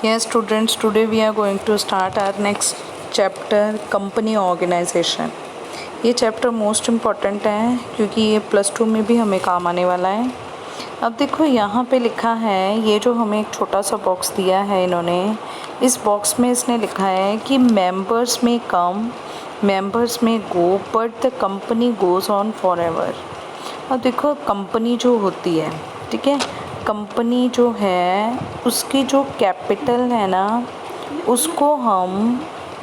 Yes, students, today we are going to start our next chapter, company organization. ये chapter most important है क्योंकि ये +2 में भी हमें काम आने वाला है। अब देखो यहाँ पे लिखा है, ये जो हमें एक छोटा सा बॉक्स दिया है इन्होंने, इस बॉक्स में इसने लिखा है कि मेंबर्स में come, members may go, but the company goes on forever. अब देखो कंपनी जो होती है, ठीक है, कंपनी जो है उसकी जो कैपिटल है ना, उसको हम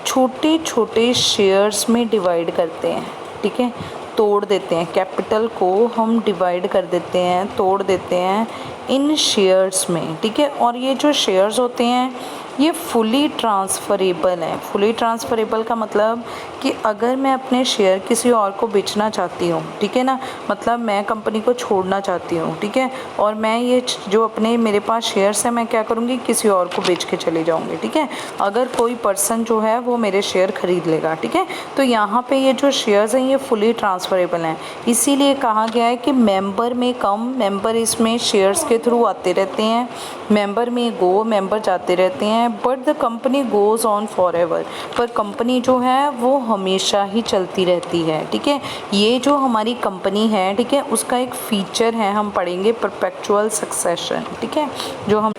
छोटे छोटे शेयर्स में डिवाइड करते हैं, ठीक है, तोड़ देते हैं। कैपिटल को हम डिवाइड कर देते हैं, तोड़ देते हैं इन शेयर्स में, ठीक है। और ये जो शेयर्स होते हैं ये फुली ट्रांसफ़रेबल हैं। फुली ट्रांसफ़रेबल का मतलब कि अगर मैं अपने शेयर किसी और को बेचना चाहती हूँ, ठीक है ना, मतलब मैं कंपनी को छोड़ना चाहती हूँ, ठीक है, और मैं ये जो अपने मेरे पास शेयर्स हैं मैं क्या करूँगी, किसी और को बेच के चले जाऊँगी, ठीक है। अगर कोई पर्सन जो है वो मेरे शेयर ख़रीद लेगा, ठीक है। तो यहाँ पे ये जो शेयर्स हैं ये फुली ट्रांसफ़रेबल हैं, इसीलिए कहा गया है कि मेंबर में कम, मेंबर इसमें शेयर्स के थ्रू आते रहते हैं, मेंबर में गो, मेंबर जाते रहते हैं, but the company goes on for ever, पर कंपनी जो है वो हमेशा ही चलती रहती है, ठीक है। ये जो हमारी कंपनी है, ठीक है, उसका एक फ़ीचर है, हम पढ़ेंगे परपेचुअल सक्सेशन, ठीक है, जो हम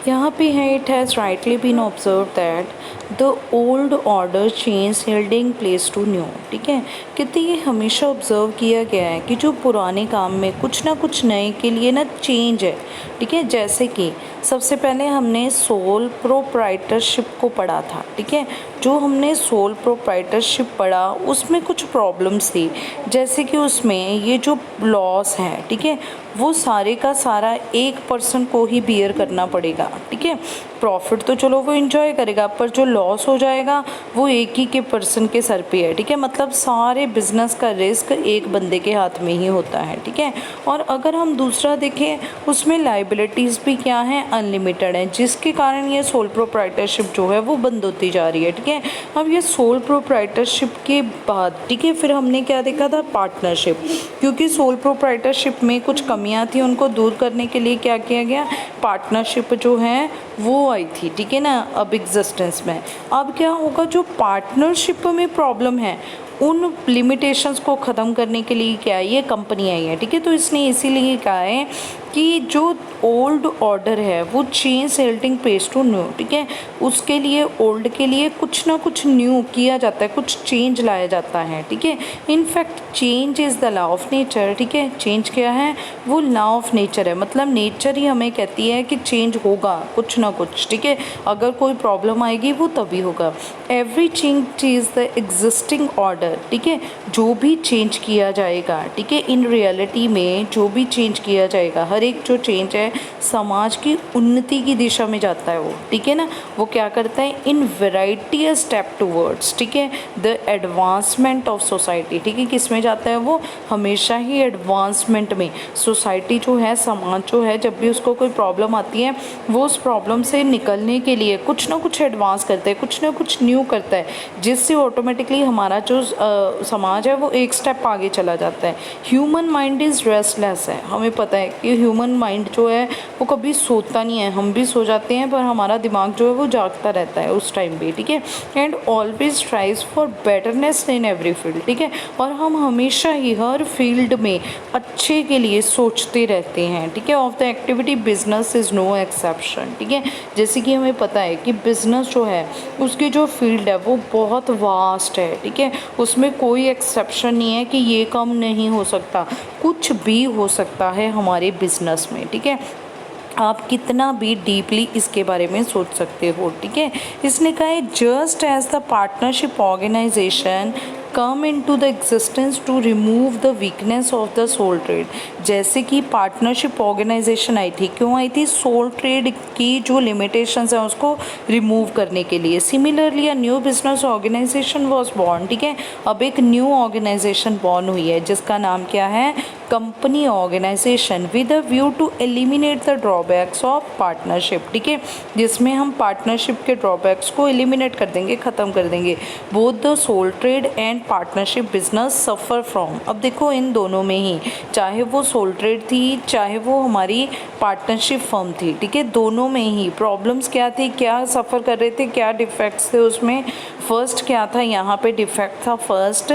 यहाँ पे है। It has rightly been observe that the old order change yielding place to new, ठीक है। कहते ये हमेशा ऑब्ज़र्व किया गया है कि जो पुराने काम में कुछ ना कुछ नए के लिए ना चेंज है, ठीक है। जैसे कि सबसे पहले हमने सोल प्रोप्राइटरशिप को पढ़ा था, ठीक है। जो हमने सोल प्रोप्राइटरशिप पढ़ा उसमें कुछ प्रॉब्लम्स थी, जैसे कि उसमें ये जो लॉस है, ठीक है, वो सारे का सारा एक पर्सन को ही बियर करना पड़ेगा, ठीक है। प्रॉफिट तो चलो वो एंजॉय करेगा, पर जो लॉस हो जाएगा वो एक ही के पर्सन के सर पे है, ठीक है। मतलब सारे बिजनेस का रिस्क एक बंदे के हाथ में ही होता है, ठीक है। और अगर हम दूसरा देखें, उसमें लाइबिलिटीज़ भी क्या हैं, अनलिमिटेड हैं, जिसके कारण ये सोल प्रोप्राइटरशिप जो है वो बंद होती जा रही है, ठीक है। अब ये सोल प्रोप्राइटरशिप के बाद, ठीक है, फिर हमने क्या देखा था, पार्टनरशिप, क्योंकि सोल प्रोप्राइटरशिप में कुछ कमियां थी, उनको दूर करने के लिए क्या किया गया, पार्टनरशिप जो है वो आई थी, ठीक है ना, अब एग्जिस्टेंस में। अब क्या होगा, जो पार्टनरशिप में प्रॉब्लम है उन लिमिटेशंस को ख़त्म करने के लिए क्या ये कंपनी आई है, ठीक है। तो इसने इसीलिए कहा है कि जो ओल्ड ऑर्डर है वो change yielding place to new, ठीक है, उसके लिए ओल्ड के लिए कुछ ना कुछ न्यू किया जाता है, कुछ चेंज लाया जाता है, ठीक है। In fact change is the law of nature, ठीक है। चेंज क्या है, वो लॉ ऑफ नेचर है, मतलब नेचर ही हमें कहती है कि चेंज होगा कुछ ना कुछ, ठीक है। अगर कोई प्रॉब्लम आएगी वो तभी होगा। Every change is the existing order, ठीक है, जो भी चेंज किया जाएगा, ठीक है, इन रियलिटी में जो भी चेंज किया जाएगा, हर एक जो चेंज है समाज की उन्नति की दिशा में जाता है वो, ठीक है ना। वो क्या करता है, इन वेराइटी स्टेप टूवर्ड्स, ठीक है, द एडवांसमेंट ऑफ सोसाइटी, ठीक है। किस में जाता है वो, हमेशा ही एडवांसमेंट में। सोसाइटी जो है, समाज जो है, जब भी उसको कोई प्रॉब्लम आती है वो उस प्रॉब्लम से निकलने के लिए कुछ ना कुछ एडवांस करता है, कुछ ना कुछ न्यू करता है, जिससे ऑटोमेटिकली हमारा जो समाज है वो एक स्टेप आगे चला जाता है। ह्यूमन माइंड इज़ रेस्टलेस है, हमें पता है कि ह्यूमन माइंड जो है वो कभी सोता नहीं है, हम भी सो जाते हैं पर हमारा दिमाग जो है वो जागता रहता है उस टाइम भी, ठीक है। And always tries for betterness in every field, ठीक है, और हम हमेशा ही हर फील्ड में अच्छे के लिए सोचते रहते हैं, ठीक है। Of the activity business is no exception, ठीक है। जैसे कि हमें पता है कि बिजनेस जो है उसकी जो फील्ड है वो बहुत वास्ट है, ठीक है, उसमें कोई एक्सेप्शन नहीं है कि ये काम नहीं हो सकता, कुछ भी हो सकता है हमारे बिजनेस में, ठीक है। आप कितना भी डीपली इसके बारे में सोच सकते हो, ठीक है। इसने कहा है just as the partnership organisation come in to the existence to remove the weakness of the sole trade, जैसे कि पार्टनरशिप ऑर्गेनाइजेशन आई थी, क्यों आई थी, सोल ट्रेड की जो लिमिटेशंस हैं उसको रिमूव करने के लिए। Similarly a new business organisation was born, ठीक है। अब एक न्यू ऑर्गेनाइजेशन बॉर्न हुई है जिसका नाम क्या है, company organisation with a view to eliminate the drawbacks of partnership, ठीक है, जिसमें हम पार्टनरशिप के ड्रॉबैक्स को एलिमिनेट कर देंगे, ख़त्म कर देंगे। Both the sole trade and partnership business suffer from, अब देखो इन दोनों में ही, चाहे वो सोल ट्रेड थी चाहे वो हमारी पार्टनरशिप फर्म थी, ठीक है, दोनों में ही प्रॉब्लम्स क्या थी, क्या सफ़र कर रहे थे, क्या डिफेक्ट्स थे उसमें। फर्स्ट क्या था यहाँ पे डिफेक्ट था, फर्स्ट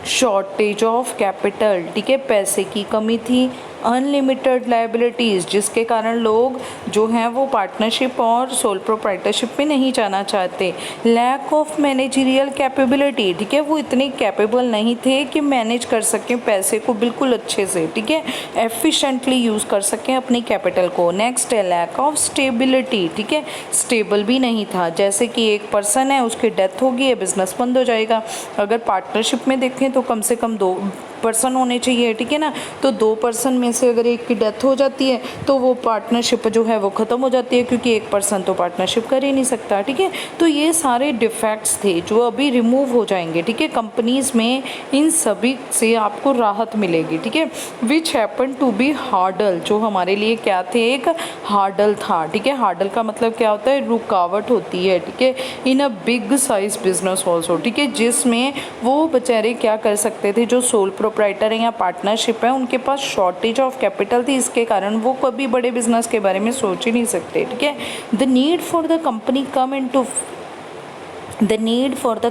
शॉर्टेज ऑफ कैपिटल, ठीक है, पैसे की कमी थी। अनलिमिटेड लाइबिलिटीज़, जिसके कारण लोग जो हैं वो पार्टनरशिप और सोल प्रोप्राइटरशिप में नहीं जाना चाहते। लैक ऑफ मैनेजरियल कैपेबिलिटी, ठीक है, वो इतने कैपेबल नहीं थे कि मैनेज कर सकें पैसे को बिल्कुल अच्छे से, ठीक है, एफिशिएंटली यूज़ कर सकें अपनी कैपिटल को। नेक्स्ट है लैक ऑफ स्टेबिलिटी, ठीक है, स्टेबल भी नहीं था, जैसे कि एक पर्सन है उसकी डेथ होगी है बिज़नेस बंद हो जाएगा। अगर पार्टनरशिप में देखें तो कम से कम 2 पर्सन होने चाहिए, ठीक है ना, तो 2 पर्सन में से अगर एक की डेथ हो जाती है तो वो पार्टनरशिप जो है वो ख़त्म हो जाती है, क्योंकि एक पर्सन तो पार्टनरशिप कर ही नहीं सकता, ठीक है। तो ये सारे डिफेक्ट्स थे जो अभी रिमूव हो जाएंगे, ठीक है, कंपनीज़ में इन सभी से आपको राहत मिलेगी, ठीक है। Which happen to be hurdle, जो हमारे लिए क्या थे, एक हार्डल था, ठीक है। हार्डल का मतलब क्या होता है, रुकावट होती है, ठीक है, in a big size business also, ठीक है, जिसमें वो बेचारे क्या कर सकते थे, जो सोल प्रोप्राइटर है या पार्टनरशिप है उनके पास शॉर्टेज ऑफ कैपिटल थी, इसके कारण वो कभी बड़े बिजनेस के बारे में सोच ही नहीं सकते, ठीक है। The need for the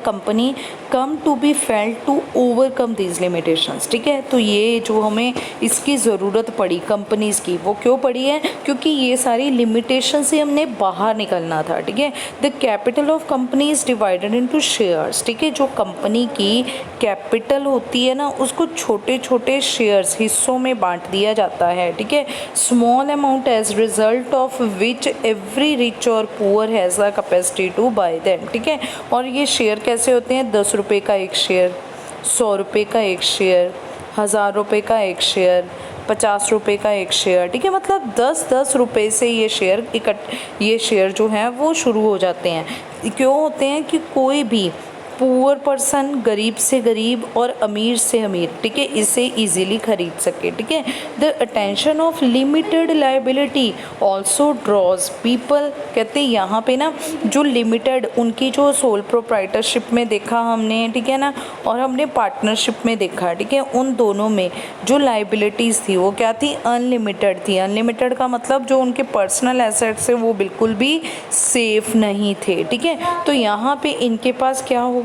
company come to be felt to overcome these limitations, ठीक है। तो ये जो हमें इसकी ज़रूरत पड़ी कंपनीज़ की, वो क्यों पड़ी है, क्योंकि ये सारी लिमिटेशन से हमने बाहर निकलना था, ठीक है। The capital of company is divided into shares, ठीक है, जो कंपनी की कैपिटल होती है ना उसको छोटे छोटे शेयर्स, हिस्सों में बांट दिया जाता है, ठीक है। Small amount as result of which every rich और poor has the capacity to buy them, ठीक है। और ये शेयर कैसे होते हैं, 10 रुपये का एक शेयर, 100 रुपये का एक शेयर, 1000 रुपये का एक शेयर, 50 रुपये का एक शेयर, ठीक है, मतलब 10-10 रुपये से ये शेयर जो हैं वो शुरू हो जाते हैं। क्यों होते हैं कि कोई भी पुअर पर्सन, गरीब से गरीब और अमीर से अमीर, ठीक है, इसे इजीली खरीद सके, ठीक है। The attention of limited liability also draws people, कहते हैं यहाँ पे ना जो लिमिटेड, उनकी जो सोल प्रोप्राइटरशिप में देखा हमने, ठीक है ना, और हमने पार्टनरशिप में देखा, ठीक है, उन दोनों में जो लाइबिलिटीज़ थी वो क्या थी, अनलिमिटेड थी। अनलिमिटेड का मतलब जो उनके पर्सनल एसेट्स है वो बिल्कुल भी सेफ नहीं थे, ठीक है। तो यहाँ पे इनके पास क्या होगा,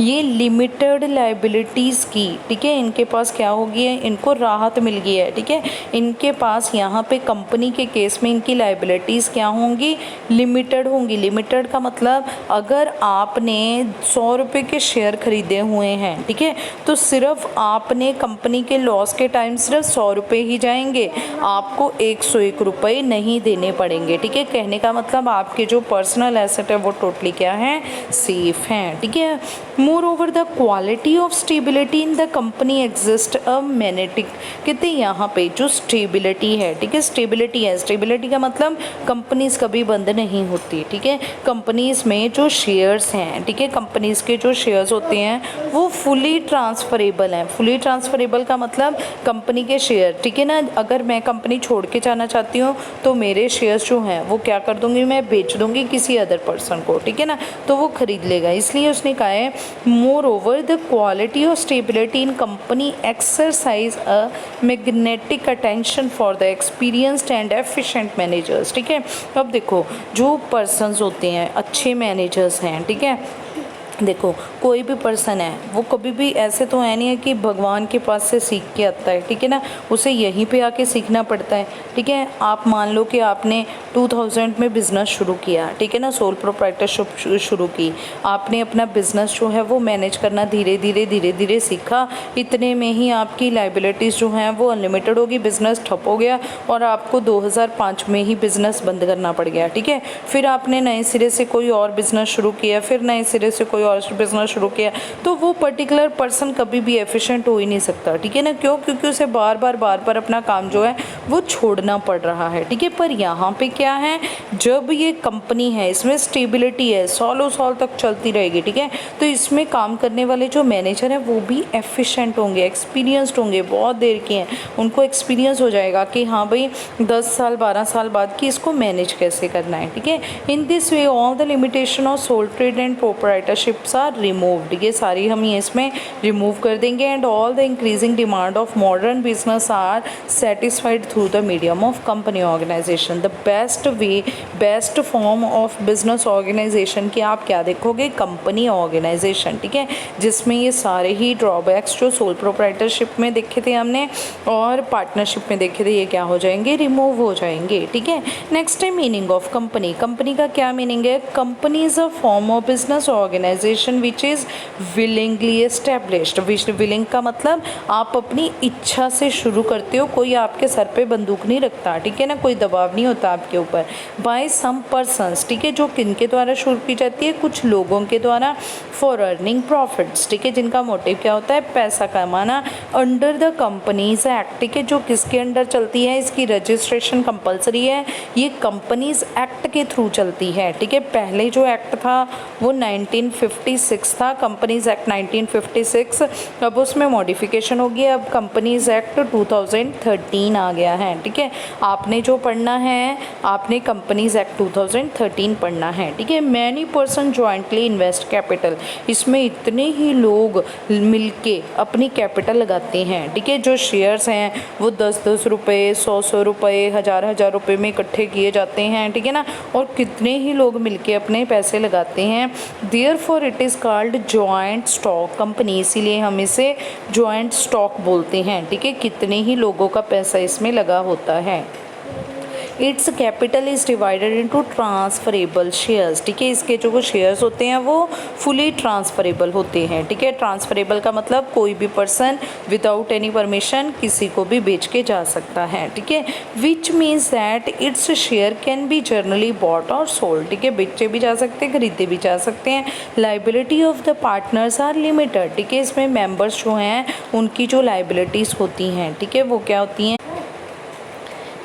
ये लिमिटेड लाइबिलिटीज़ की, ठीक है, इनके पास क्या होगी है, इनको राहत मिल गई है, ठीक है। इनके पास यहाँ पे कंपनी के केस में इनकी लाइबिलिटीज़ क्या होंगी, लिमिटेड होंगी। लिमिटेड का मतलब अगर आपने 100 रुपये के शेयर खरीदे हुए हैं, ठीक है, तो सिर्फ आपने कंपनी के लॉस के टाइम सिर्फ 100 रुपये ही जाएंगे, आपको 101 रुपये नहीं देने पड़ेंगे, ठीक है। कहने का मतलब आपके जो पर्सनल एसेट है वो टोटली क्या है, सेफ हैं, ठीक है। Moreover the quality of stability in the company exist a magnetic, कहते हैं यहाँ पे जो स्टेबिलिटी है, ठीक है, स्टेबिलिटी है, स्टेबिलिटी का मतलब कंपनीज कभी बंद नहीं होती, ठीक है। कंपनीज में जो शेयर्स हैं, ठीक है, कंपनीज के जो शेयर्स होते हैं वो फुली ट्रांसफरेबल हैं। फुली ट्रांसफरेबल का मतलब कंपनी के शेयर, ठीक है ना, अगर मैं कंपनी छोड़ के जाना चाहती हूँ तो मेरे शेयर्स जो हैं वो क्या कर दूँगी, मैं बेच दूँगी किसी अदर पर्सन को, ठीक है ना, तो वो खरीद लेगा। इसलिए उसने कहा है moreover the quality of stability in company exercise a magnetic attention for the experienced and efficient managers, ठीक है। अब देखो जो पर्सन्स होते हैं अच्छे मैनेजर्स हैं, ठीक है, देखो कोई भी पर्सन है वो कभी भी ऐसे तो है नहीं है कि भगवान के पास से सीख के आता है, ठीक है ना, उसे यहीं पे आके सीखना पड़ता है, ठीक है। आप मान लो कि आपने 2000 में बिज़नेस शुरू किया, ठीक है ना, सोल प्रोप्राइटरशिप शुरू की, आपने अपना बिज़नेस जो है वो मैनेज करना धीरे धीरे सीखा, इतने में ही आपकी लाइबिलिटीज़ जो हैं वो अनलिमिटेड होगी, बिज़नेस ठप हो गया और आपको 2005 में ही बिज़नेस बंद करना पड़ गया, ठीक है। फिर आपने नए सिरे से कोई और बिज़नेस शुरू किया, फिर नए सिरे से कोई और बिजनेस शुरू किया, तो वो पर्टिकुलर पर्सन कभी भी एफिशिएंट हो ही नहीं सकता, ठीक है ना। क्यों? क्योंकि उसे बार बार अपना काम जो है वो छोड़ना पड़ रहा है, ठीक है। पर यहाँ पे क्या है, जब ये कंपनी है इसमें स्टेबिलिटी है, सालों साल तक चलती रहेगी, ठीक है। तो इसमें काम करने वाले जो मैनेजर हैं वो भी एफिशिएंट होंगे, एक्सपीरियंस्ड होंगे, बहुत देर के हैं, उनको एक्सपीरियंस हो जाएगा कि हाँ भाई 10 साल 12 साल बाद कि इसको मैनेज कैसे करना है, ठीक है। In this way all the limitation of sole trade and proprietorships are removed, ये सारी हम इसमें रिमूव कर देंगे। And all the increasing demand of modern business are satisfied through the medium of company organisation. The best way, best form of business organisation की आप क्या देखोगे, कंपनी ऑर्गेनाइजेशन, ठीक है, जिसमें ये सारे ही ड्रॉबैक्स जो सोल प्रोप्राइटरशिप में देखे थे हमने और पार्टनरशिप में देखे थे, ये क्या हो जाएंगे, रिमूव हो जाएंगे, ठीक है। नेक्स्ट है मीनिंग ऑफ कंपनी। कंपनी का क्या मीनिंग है, company is a form of business organisation which is willingly established. Willing का मतलब आप अपनी इच्छा से शुरू करते हो, कोई आपके सर पे बंदूक नहीं रखता, ठीक है ना, कोई दबाव नहीं होता आपके ऊपर। बाय सम पर्सन्स, ठीक है, जो किनके द्वारा शुरू की जाती है, कुछ लोगों के द्वारा, फॉर अर्निंग प्रॉफिट्स, ठीक है, जिनका मोटिव क्या होता है, पैसा कमाना। अंडर द कंपनीज एक्ट, ठीक है, जो किसके अंडर चलती है, इसकी रजिस्ट्रेशन कंपलसरी है, ये कंपनीज एक्ट के थ्रू चलती है, ठीक है। पहले जो एक्ट था वो 1956 था, कंपनीज एक्ट 1956, अब उसमें मॉडिफिकेशन हो गया, अब कंपनीज एक्ट 2013 आ गया है, ठीक है। आपने जो पढ़ना है, आपने कंपनीज एक्ट 2013 पढ़ना है, ठीक है। Many person jointly invest capital, इसमें इतने ही लोग मिलके अपनी कैपिटल लगाते हैं, ठीक है। जो शेयर्स हैं वो 10-10 रुपये, 100-100 रुपये, 1000-1000 रुपये में इकट्ठे किए जाते हैं, ठीक है ना, और कितने ही लोग मिलके अपने पैसे लगाते हैं। Therefore it is called joint stock company, इसीलिए हम इसे जॉइंट स्टॉक बोलते हैं, ठीक है। कितने ही लोगों का पैसा इसमें लगा होता है। It's capital is divided into transferable shares, ठीक है, इसके जो शेयर्स होते हैं वो फुली ट्रांसफरेबल होते हैं, ठीक है। ट्रांसफरेबल का मतलब कोई भी पर्सन विदाउट एनी परमिशन किसी को भी बेच के जा सकता है, ठीक है। Which means that its share can be generally bought or sold, ठीक है, बेचे भी जा सकते हैं, खरीदे भी जा सकते हैं। Liability of the partners are limited, ठीक है, इसमें मेंबर्स जो हैं उनकी जो लाइबिलिटीज़ होती हैं, ठीक है, वो क्या होती हैं,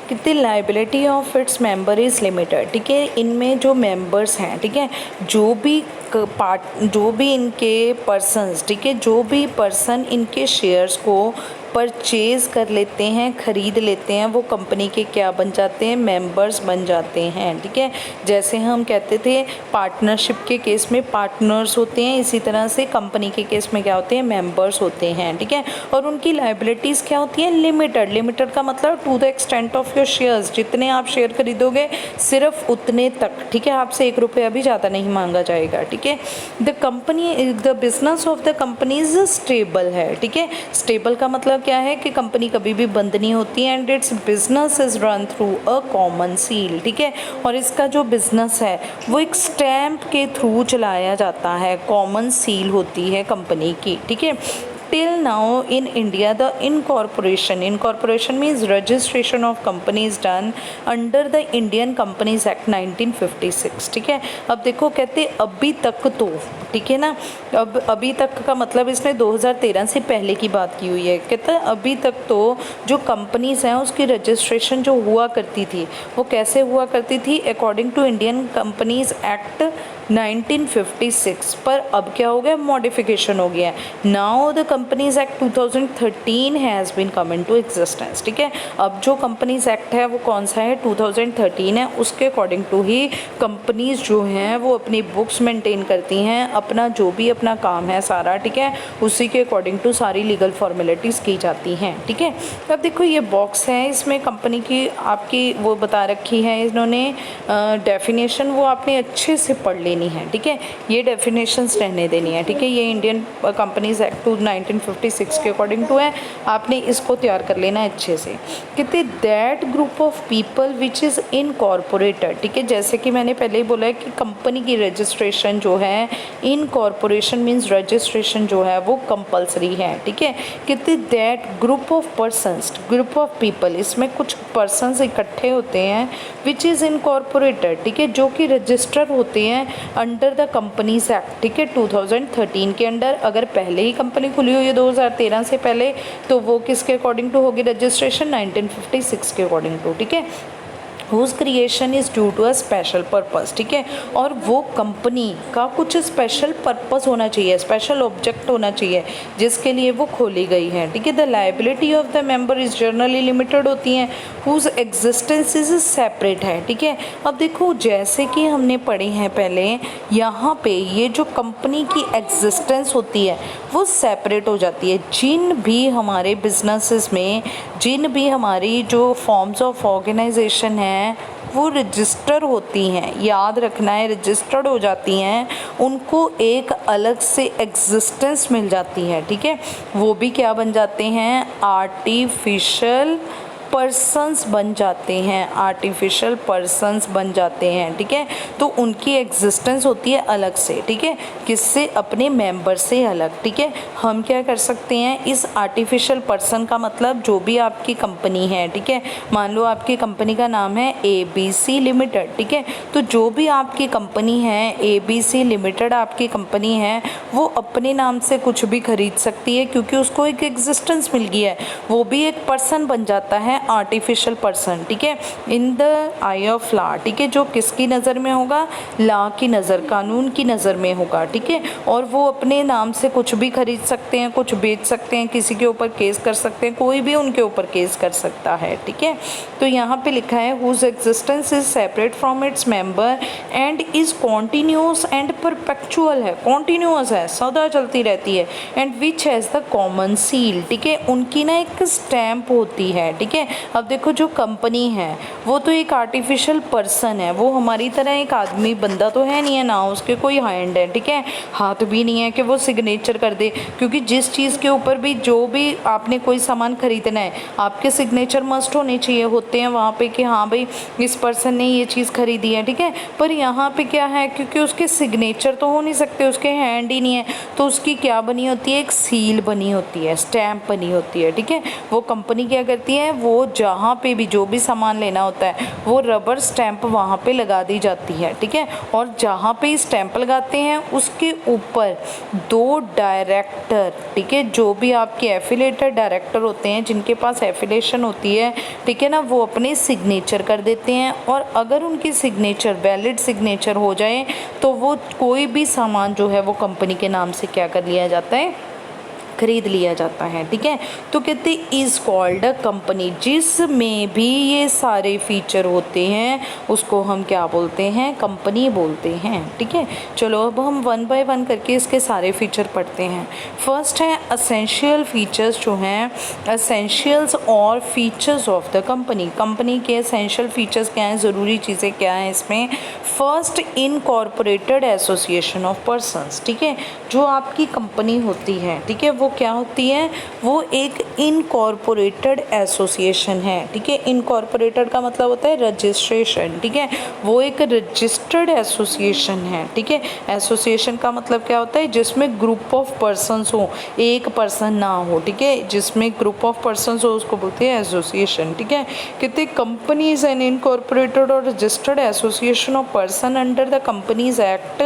कितनी liability of its member is limited, ठीक है। इनमें जो मेंबर्स हैं, ठीक है, जो भी इनके पर्सन्स, ठीक है, जो भी पर्सन इनके शेयर्स को परचेज़ कर लेते हैं, ख़रीद लेते हैं, वो कंपनी के क्या बन जाते हैं, मेंबर्स बन जाते हैं, ठीक है। जैसे हम कहते थे पार्टनरशिप के केस में पार्टनर्स होते हैं, इसी तरह से कंपनी के केस में क्या होते हैं, मेंबर्स होते हैं, ठीक है। और उनकी लाइबिलिटीज़ क्या होती हैं, लिमिटेड। लिमिटेड का मतलब to the extent of your shares, जितने आप शेयर खरीदोगे सिर्फ उतने तक, ठीक है, आपसे 1 रुपया भी ज़्यादा नहीं मांगा जाएगा, ठीक है। The business of the company is stable है, ठीक है। स्टेबल का मतलब क्या है कि कंपनी कभी भी बंद नहीं होती है। And it's business is run through a common seal, ठीक है, और इसका जो बिजनेस है वो एक स्टैम्प के थ्रू चलाया जाता है, कॉमन सील होती है कंपनी की, ठीक है। Till now in India the incorporation means registration of companies done under the Indian Companies Act 1956, ठीक है। अब देखो कहते अभी तक तो, ठीक है ना, अब अभी तक का मतलब इसने 2013 से पहले की बात की हुई है। कहता है अभी तक तो जो कंपनीज हैं उसकी रजिस्ट्रेशन जो हुआ करती थी वो कैसे हुआ करती थी, according to Indian Companies Act 1956, पर अब क्या हो गया, मॉडिफिकेशन हो गया है। Now the Companies Act 2013 has been come into existence, ठीक है। अब जो कंपनीज एक्ट है वो कौन सा है, 2013 है, उसके अकॉर्डिंग टू ही कंपनीज जो हैं वो अपनी बुक्स मेंटेन करती हैं, अपना जो भी अपना काम है सारा, ठीक है, उसी के अकॉर्डिंग टू सारी लीगल फॉर्मेलिटीज़ की जाती हैं, ठीक है। अब देखो ये बॉक्स है, इसमें कंपनी की आपकी वो बता रखी है इन्होंने डेफिनेशन, वो आपने अच्छे से पढ़ लेनी है, ठीक है, ये डेफिनेशंस रहने देनी है, ठीक है। ये इंडियन कंपनीज एक्ट 1956 के अकॉर्डिंग टू है, आपने इसको तैयार कर लेना है अच्छे से। कहते that group of people which is incorporated, ठीक है, जैसे कि मैंने पहले ही बोला है कि कंपनी की रजिस्ट्रेशन जो है, इनकॉर्पोरेशन मीन्स रजिस्ट्रेशन जो है वो कंपलसरी है, ठीक है। कहते that group of persons, group of people, इसमें कुछ पर्सनस इकट्ठे होते हैं, विच इज़ इनकॉर्पोरेटेड, ठीक है, जो कि रजिस्टर होते हैं अंडर द कंपनीज एक्ट, ठीक है, 2013 के अंडर। अगर पहले ही कंपनी खुली हुई है 2013 से पहले तो वो किसके अकॉर्डिंग टू होगी रजिस्ट्रेशन, 1956 के अकॉर्डिंग टू, ठीक है। whose creation is due to a special purpose, ठीक है, और वो कंपनी का कुछ स्पेशल पर्पस होना चाहिए, स्पेशल ऑब्जेक्ट होना चाहिए जिसके लिए वो खोली गई है, ठीक है। The liability of the member is generally limited होती हैं, हुज एग्जिस्टेंस इज सेपरेट है, ठीक है। अब देखो जैसे कि हमने पढ़े हैं पहले, यहाँ पे ये जो कंपनी की एग्जिस्टेंस होती है वो सेपरेट हो जाती है। जिन भी हमारे बिजनेसेस में जिन भी हमारी जो फॉर्म्स ऑफ ऑर्गेनाइजेशन है वो रजिस्टर होती हैं, याद रखना है, रजिस्टर्ड हो जाती हैं, उनको एक अलग से एग्जिस्टेंस मिल जाती है, ठीक है। वो भी क्या बन जाते हैं, आर्टिफिशियल पर्सन्स बन जाते हैं, आर्टिफिशियल पर्सन्स बन जाते हैं, ठीक है। तो उनकी एग्जिस्टेंस होती है अलग से, ठीक है, किससे, अपने मेंबर से अलग, ठीक है। हम क्या कर सकते हैं, इस आर्टिफिशियल पर्सन का मतलब जो भी आपकी कंपनी है, ठीक है, मान लो आपकी कंपनी का नाम है ABC लिमिटेड, ठीक है, तो जो भी आपकी कंपनी है ABC लिमिटेड आपकी कंपनी है वो अपने नाम से कुछ भी खरीद सकती है क्योंकि उसको एक एग्जिस्टेंस मिल गई है, वो भी एक पर्सन बन जाता है, आर्टिफिशियल पर्सन, ठीक है, in the I of law, ठीक है, जो किसकी नज़र में होगा, लॉ की नज़र, कानून की नज़र में होगा, ठीक है। और वो अपने नाम से कुछ भी खरीद सकते हैं, कुछ बेच सकते हैं, किसी के ऊपर केस कर सकते हैं, कोई भी उनके ऊपर केस कर सकता है, ठीक है। तो यहाँ पे लिखा है whose existence is separate from its member and is continuous and perpetual है, कॉन्टीन्यूस है, सदा चलती रहती है, and which has the common seal, ठीक है, उनकी ना एक स्टैम्प होती है, ठीक है। अब देखो जो कंपनी है वो तो एक आर्टिफिशियल पर्सन है, वो हमारी तरह एक आदमी बंदा तो है नहीं है, ना उसके कोई हैंड है, ठीक है, हाथ भी नहीं है कि वो सिग्नेचर कर दे, क्योंकि जिस चीज़ के ऊपर भी जो भी आपने कोई सामान खरीदना है आपके सिग्नेचर मस्ट होने चाहिए, होते हैं वहाँ पे कि हाँ भाई इस पर्सन ने ये चीज़ खरीदी है, ठीक है। पर यहाँ पे क्या है, क्योंकि उसके सिग्नेचर तो हो नहीं सकते, उसके हैंड ही नहीं है, तो उसकी क्या बनी होती है, एक सील बनी होती है, स्टैम्प बनी होती है, ठीक है। वो कंपनी क्या करती है, वो जहाँ पे भी जो भी सामान लेना होता है वो रबर स्टैंप वहाँ पे लगा दी जाती है, ठीक है। और जहाँ पे स्टैंप लगाते हैं उसके ऊपर 2 डायरेक्टर, ठीक है, जो भी आपके एफिलेटेड डायरेक्टर होते हैं जिनके पास एफिलेशन होती है, ठीक है ना, वो अपने सिग्नेचर कर देते हैं। और अगर उनकी सिग्नेचर वैलिड सिग्नेचर हो जाए तो वो कोई भी सामान जो है वो कंपनी के नाम से क्या कर लिया जाता है, खरीद लिया जाता है, ठीक है। तो कहते इज़ कॉल्ड अ कंपनी, जिसमें भी ये सारे फीचर होते हैं उसको हम क्या बोलते हैं, कंपनी बोलते हैं, ठीक है। चलो अब हम 1 बाय 1 करके इसके सारे फीचर पढ़ते हैं। फर्स्ट है असेंशियल फीचर्स, जो हैं असेंशियल्स और features of the company, company के असेंशियल फीचर्स क्या हैं, ज़रूरी चीज़ें क्या हैं इसमें। First incorporated association of persons, ठीक है, जो आपकी कंपनी होती है, ठीक है, वो क्या होती है, वो एक इनकॉर्पोरेटेड एसोसिएशन है, ठीक है। इनकॉर्पोरेटेड का मतलब होता है रजिस्ट्रेशन, ठीक है, वो एक रजिस्टर्ड एसोसिएशन है, ठीक है। एसोसिएशन का मतलब क्या होता है, जिसमें ग्रुप ऑफ पर्सन्स हो, एक पर्सन ना हो, ठीक है, जिसमें ग्रुप ऑफ पर्सन्स हो उसको बोलते हैं एसोसिएशन, ठीक है। कहते कंपनी इज एन इनकॉर्पोरेटेड और registered association of person under the Companies act,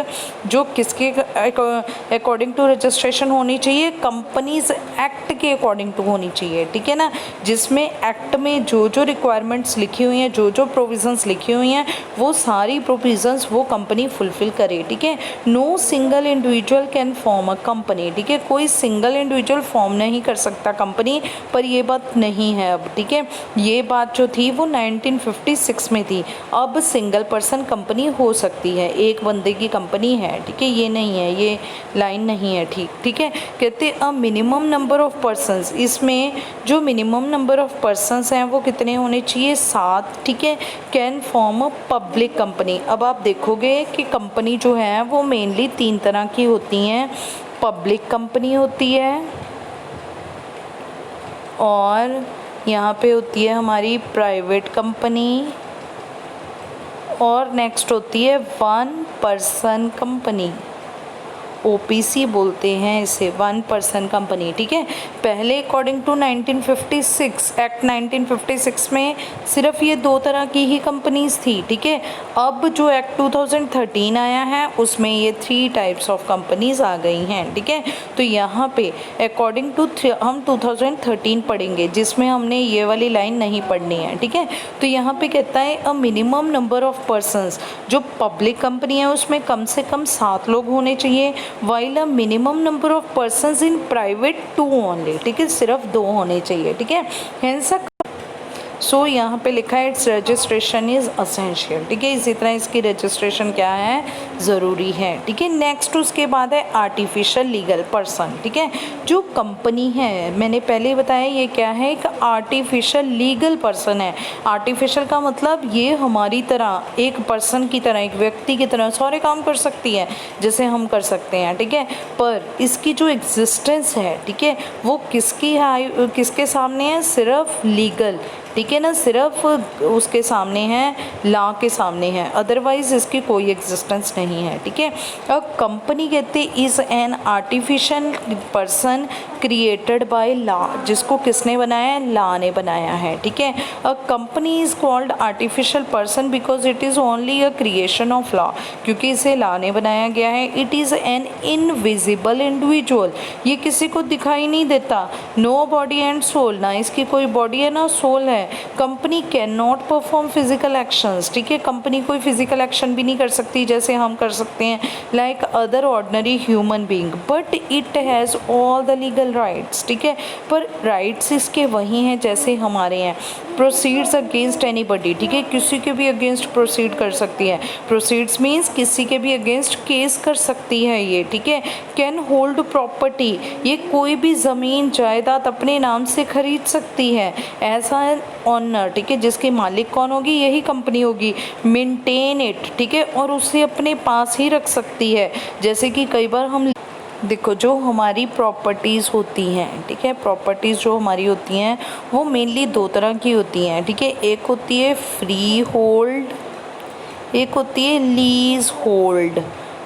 जो किसके अकॉर्डिंग टू रजिस्ट्रेशन होनी चाहिए, कंपनीज एक्ट के अकॉर्डिंग टू होनी चाहिए, ठीक है ना, जिसमें एक्ट में जो जो रिक्वायरमेंट्स लिखी हुई हैं, जो जो प्रोविजंस लिखी हुई हैं, वो सारी प्रोविजंस वो कंपनी फुलफिल करे, ठीक है। No single individual can form a company, ठीक है, कोई सिंगल इंडिविजुअल फॉर्म नहीं कर सकता कंपनी, पर ये बात नहीं है अब, ठीक है। ये बात जो थी वो 1956 में थी, अब सिंगल पर्सन कंपनी हो सकती है, एक बंदे की कंपनी है, ठीक है, ये नहीं है, ये लाइन नहीं है, ठीक है। कहते a minimum number of persons, इसमें जो मिनिमम नंबर ऑफ पर्सन्स हैं वो कितने होने चाहिए, 7, ठीक है, can form a public company. अब आप देखोगे कि कंपनी जो है वो मेनली 3 तरह की होती हैं, पब्लिक कंपनी होती है, और यहाँ पे होती है हमारी प्राइवेट कंपनी, और नेक्स्ट होती है 1 पर्सन कंपनी, OPC बोलते हैं इसे, वन पर्सन कंपनी। ठीक है, पहले अकॉर्डिंग टू 1956 एक्ट 1956 में सिर्फ ये दो तरह की ही कंपनीज थी। ठीक है, अब जो एक्ट 2013 आया है उसमें ये 3 टाइप्स ऑफ कंपनीज आ गई हैं। ठीक है, तो यहाँ पे अकॉर्डिंग टू हम 2013 पढ़ेंगे जिसमें हमने ये वाली लाइन नहीं पढ़नी है। ठीक है, तो यहाँ पे कहता है a minimum number of persons, जो पब्लिक कंपनी है उसमें कम से कम 7 लोग होने चाहिए, while a minimum number of persons in private 2 only. ठीक है, सिर्फ 2 होने चाहिए। ठीक है, हैंस सो यहाँ पे लिखा है इट्स रजिस्ट्रेशन इज़ असेंशियल। ठीक है, इसी तरह इसकी रजिस्ट्रेशन क्या है, ज़रूरी है। ठीक है, नेक्स्ट उसके बाद है आर्टिफिशियल लीगल पर्सन। ठीक है, जो कंपनी है मैंने पहले ही बताया ये क्या है, एक आर्टिफिशियल लीगल पर्सन है। आर्टिफिशियल का मतलब ये हमारी तरह एक पर्सन की तरह, एक व्यक्ति की तरह सारे काम कर सकती है जैसे हम कर सकते हैं। ठीक है, पर इसकी जो एग्जिस्टेंस है, ठीक है, वो किसके सामने है, सिर्फ लीगल। ठीक है ना, सिर्फ उसके सामने है, लॉ के सामने है, अदरवाइज इसकी कोई एग्जिस्टेंस नहीं है। ठीक है, अब कंपनी कहते is an artificial person created by law, जिसको किसने बनाया है, लॉ ने बनाया है। ठीक है, a company is called artificial person because it is only a creation of law, क्योंकि इसे लॉ ने बनाया गया है। It is an invisible individual, ये किसी को दिखाई नहीं देता, नो बॉडी एंड सोल, ना इसकी कोई बॉडी है ना सोल है। Company can not perform physical actions. ठीक है, कंपनी कोई फिजिकल एक्शन भी नहीं कर सकती जैसे हम कर सकते हैं, like other ordinary human being, but it has all the legal rights. ठीक है, पर राइट्स इसके वही हैं जैसे हमारे हैं। प्रोसीड्स अगेंस्ट एनीबडी, ठीक है, किसी के भी अगेंस्ट प्रोसीड कर सकती है। प्रोसीड्स मीन्स किसी के भी अगेंस्ट केस कर सकती है ये। ठीक है, कैन होल्ड प्रॉपर्टी, ये कोई भी ज़मीन जायदाद अपने नाम से खरीद सकती है। ऐसा ऑनर, ठीक है, जिसके मालिक कौन होगी, यही कंपनी होगी। मेंटेन इट, ठीक है, और उसे अपने पास ही रख सकती है। जैसे कि कई बार हम देखो, जो हमारी प्रॉपर्टीज़ होती हैं, ठीक है, प्रॉपर्टीज़ जो हमारी होती हैं वो मेनली 2 तरह की होती हैं। ठीक है, एक होती है फ्री होल्ड, एक होती है लीज होल्ड।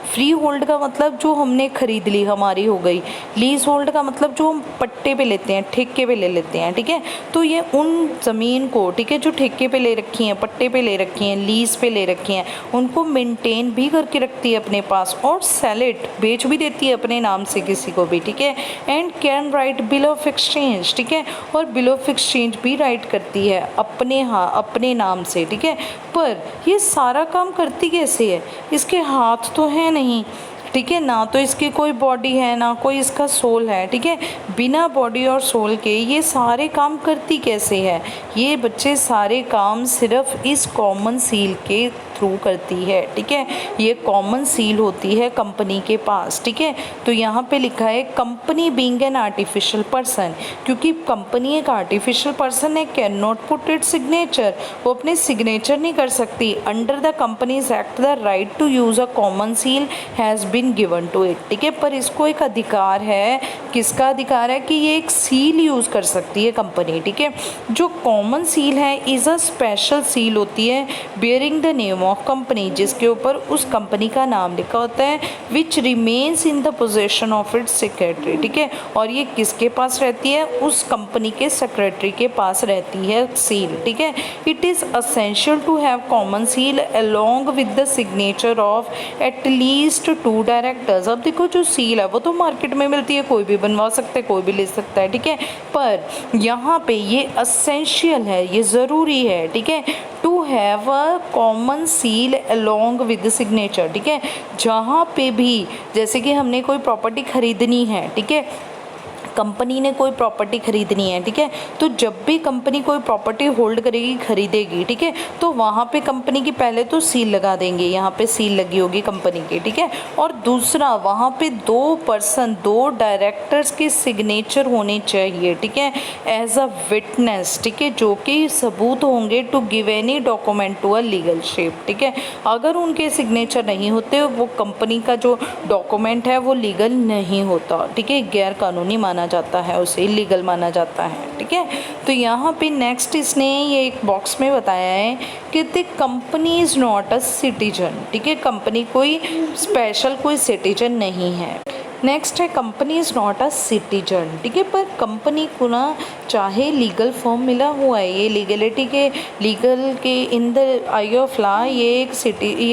फ्री होल्ड का मतलब जो हमने खरीद ली हमारी हो गई, लीज होल्ड का मतलब जो हम पट्टे पे लेते हैं, ठेके पे ले लेते हैं। ठीक है, तो ये उन ज़मीन को, ठीक है, जो ठेके पे ले रखी हैं, पट्टे पे ले रखी हैं, लीज पे ले रखी हैं, उनको मेंटेन भी करके रखती है अपने पास, और सेल इट, बेच भी देती है अपने नाम से किसी को भी। ठीक है, and can write bill of exchange, ठीक है, और बिल ऑफ एक्सचेंज भी राइट करती है अपने नाम से। ठीक है, पर ये सारा काम करती कैसे है, इसके हाथ तो है नहीं, ठीक है, ना तो इसकी कोई बॉडी है ना कोई इसका सोल है। ठीक है, बिना बॉडी और सोल के ये सारे काम करती कैसे है, ये बच्चे सारे काम सिर्फ इस कॉमन सील के थ्रू करती है। ठीक है, ये कॉमन सील होती है कंपनी के पास। ठीक है, तो यहाँ पे लिखा है company being an artificial person, क्योंकि कंपनी एक आर्टिफिशियल पर्सन है, can not put it signature, वो अपने सिग्नेचर नहीं कर सकती। Under the Companies Act the right to use a common seal has been given to it. ठीक है, पर इसको एक अधिकार है, किसका अधिकार है, कि ये एक सील यूज़ कर सकती है कंपनी। ठीक है, जो कॉमन सील है इज़ अ स्पेशल सील होती है bearing the name of company, जिसके ऊपर उस कंपनी का नाम लिखा होता है, which remains in the possession of its secretary. ठीक है, और ये किसके पास रहती है, उस कंपनी के सेक्रेटरी के पास रहती है सील। ठीक है, it is essential to have common seal along with the signature of at least 2 directors. अब देखो, जो सील है वो तो मार्केट में मिलती है, कोई भी बनवा सकता है, कोई भी ले सकता है। ठीक है, पर यहाँ पे ये असेंशियल है, ये ज़रूरी है। ठीक है, to have a common seal along with signature. ठीक है, जहाँ पे भी, जैसे कि हमने कोई प्रॉपर्टी खरीदनी है, ठीक है, कंपनी ने कोई प्रॉपर्टी खरीदनी है, ठीक है, तो जब भी कंपनी कोई प्रॉपर्टी होल्ड करेगी, खरीदेगी, ठीक है, तो वहाँ पे कंपनी की पहले तो सील लगा देंगे, यहाँ पे सील लगी होगी कंपनी की। ठीक है, और दूसरा वहाँ पे 2 डायरेक्टर्स के सिग्नेचर होने चाहिए। ठीक है, एज अ विटनेस, ठीक है, जो कि सबूत होंगे to give any document to a legal shape. ठीक है, अगर उनके सिग्नेचर नहीं होते, वो कंपनी का जो डॉक्यूमेंट है वो लीगल नहीं होता। ठीक है, गैर कानूनी माना माना जाता है, उसे इलीगल माना जाता है। ठीक है, तो यहाँ पे नेक्स्ट इसने ये एक बॉक्स में बताया है कि the company is not a citizen. ठीक है, कंपनी कोई स्पेशल कोई सिटीजन नहीं है। नेक्स्ट है company is not a citizen. ठीक है, पर कंपनी को ना चाहे लीगल फॉर्म मिला हुआ है, ये लीगल के in the I of law ये